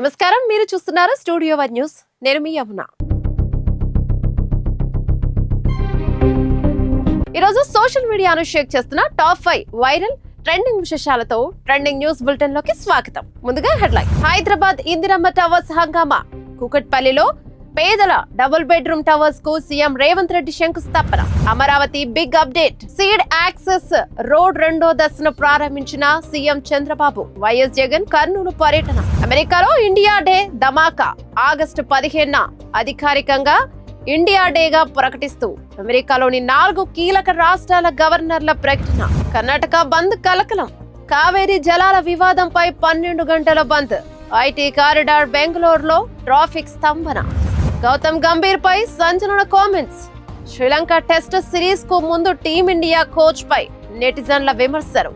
నమస్కారం, మీరు చూస్తున్నారు స్టూడియో వన్ న్యూస్. నేను మీ యమున. ఈరోజు సోషల్ మీడియాను షేక్ చేస్తున్న టాప్ 5 వైరల్ ట్రెండింగ్ విశేషాలతో ట్రెండింగ్ న్యూస్ బులెటిన్ లోకి స్వాగతం. ముందుగా హెడ్లైన్. హైదరాబాద్ ఇందిరమ్మ టవర్స్ హంగామా. కూకట్పల్లిలో పేదల డబుల్ బెడ్రూమ్ టవర్స్ కు సీఎం రేవంత్ రెడ్డి శంకుస్థాపన. Amaravati big update. Seed access road 2వ దశను ప్రారంభించిన సీఎం చంద్రబాబు. వైఎస్ జగన్ కర్నూలు పర్యటన. అమెరికాలో ఇండియా డే ధమాకా. ఆగస్టు 15న అధికారికంగా ఇండియా డేగా ప్రకటిస్తూ అమెరికాలోని 4 కీలక రాష్ట్రాల గవర్నర్ల ప్రకటన. కర్ణాటక బంద్ కలకలం. కావేరీ జలాల వివాదంపై 12 గంటల బంద్. ఐటీ కారిడార్ బెంగళూరులో ట్రాఫిక్ స్తంభన. గౌతమ్ గంభీర్ పై సంచలన కామెంట్స్. శ్రీలంక టెస్ట్ సిరీస్ కు ముందు టీమిండియా కోచ్ పై నెటిజన్ల విమర్శలు.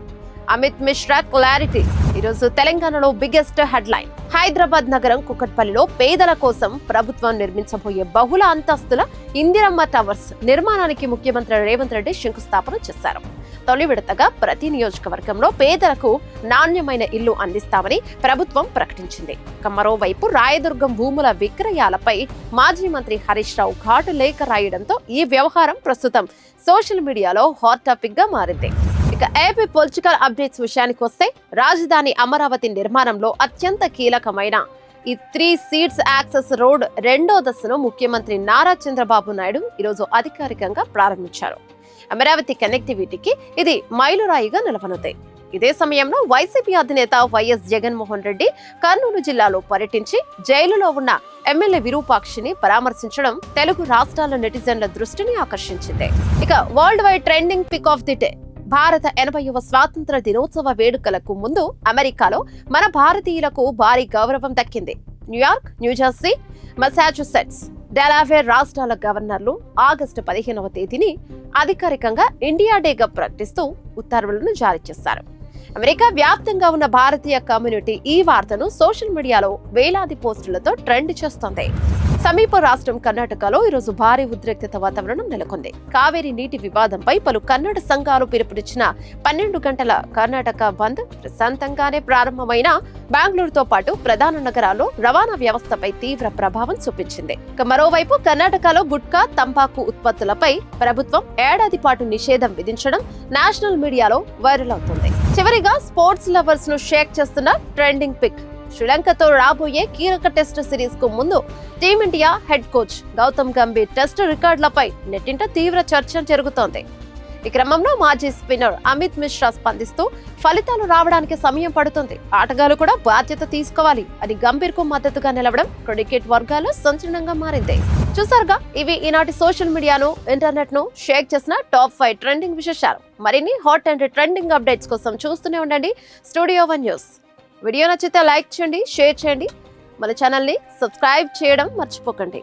అమిత్ మిశ్రా క్లారిటీ. ఈరోజు తెలంగాణలో బిగ్గెస్ట్ హెడ్లైన్. హైదరాబాద్ నగరం కూకట్పల్లిలో పేదల కోసం ప్రభుత్వం నిర్మించబోయే బహుళ అంతస్తుల ఇందిరమ్మ టవర్స్ నిర్మాణానికి ముఖ్యమంత్రి రేవంత్ రెడ్డి శంకుస్థాపన చేశారు. తొలి విడతగా ప్రతి నియోజకవర్గంలో పేదలకు నాణ్యమైన ఇల్లు అందిస్తామని ప్రభుత్వం ప్రకటించింది. మరోవైపు రాయదుర్గం భూముల విక్రయాలపై మాజీ మంత్రి హరీష్ రావు ఘాటు లేఖ రాయడంతో ఈ వ్యవహారం ప్రస్తుతం సోషల్ మీడియాలో హాట్ టాపిక్ గా మారింది. ఇక ఏపీ పొలిటికల్ అప్డేట్స్ విషయానికి వస్తే, రాజధాని అమరావతి నిర్మాణంలో అత్యంత కీలకమైన ఈ 3 సీడ్స్ యాక్సెస్ రోడ్ 2వ దశను ముఖ్యమంత్రి నారా చంద్రబాబు నాయుడు ఈరోజు అధికారికంగా ప్రారంభించారు. అమరావతి కనెక్టివిటీకి ఇది మైలురాయిగా నిలవనుంది. ఇదే సమయంలో వైసీపీ అధినేత వైఎస్ జగన్మోహన్ రెడ్డి కర్నూలు జిల్లాలో పర్యటించి జైలులో ఉన్న ఎమ్మెల్యే విరూపాక్షిని పరామర్శించడం తెలుగు రాష్ట్రాల నెటిజన్ల దృష్టిని ఆకర్షించింది. ఇక world wide trending pic of the day. భారత 80వ స్వాతంత్ర దినోత్సవ వేడుకలకు ముందు అమెరికాలో మన భారతీయులకు భారీ గౌరవం దక్కింది. న్యూయార్క్, న్యూజెర్సీ, మసాచుసెట్స్, డెలావేర్ రాష్ట్రాల గవర్నర్లు ఆగస్టు 15వ తేదీని అధికారికంగా ఇండియా డేగా ప్రకటిస్తూ ఉత్తర్వులను జారీ చేశారు. అమెరికా వ్యాప్తంగా ఉన్న భారతీయ కమ్యూనిటీ ఈ వార్తను సోషల్ మీడియాలో వేలాది పోస్టులతో ట్రెండ్ చేస్తోంది. సమీప రాష్ట్రం కర్ణాటకలో ఈరోజు భారీ ఉద్రిక్తత వాతావరణం నెలకొంది. కావేరీ నీటి వివాదంపై పలు కన్నడ సంఘాలు పిలుపునిచ్చిన 12 గంటల కర్ణాటక బంద్ ప్రశాంతంగానే ప్రారంభమైన బెంగళూరుతో పాటు ప్రధాన నగరాల్లో రవాణా వ్యవస్థపై తీవ్ర ప్రభావం చూపించింది. మరోవైపు కర్ణాటకలో గుట్కా, తంబాకు ఉత్పత్తులపై ప్రభుత్వం ఏడాది పాటు నిషేధం విధించడం నేషనల్ మీడియాలో వైరల్ అవుతుంది. చివరిగా స్పోర్ట్స్ లవర్స్ ను షేక్ చేస్తున్న ట్రెండింగ్ పిక్. శ్రీలంకతో రాబోయే కీలక టెస్ట్ సిరీస్ కు ముందు team India head coach Gautam Gambhir test రికార్డులపై నెట్టింట తీవ్ర చర్చ జరుగుతోంది. ఈ క్రమంలో మాజీ స్పిన్నర్ అమిత్ మిశ్రా స్పందిస్తూ ఫలితాలు రావడానికి సమయం పడుతుంది, ఆటగాళ్లు కూడా బాధ్యత తీసుకోవాలి అని గంభీర్ కు మద్దతుగా నిలవడం క్రికెట్ వర్గాల్లో సంచలనంగా మారింది. చూసారుగా, ఇవి ఈనాటి సోషల్ మీడియాను, ఇంటర్నెట్ ను షేక్ చేసిన టాప్ 5 ట్రెండింగ్ విశేషాలు. మరిన్ని హాట్ అండ్ ట్రెండింగ్ అప్డేట్స్ కోసం చూస్తూనే ఉండండి స్టూడియో వన్ న్యూస్. వీడియో నచ్చితే లైక్ చేయండి, షేర్ చేయండి, మన ఛానల్ని సబ్స్క్రైబ్ చేయడం మర్చిపోకండి.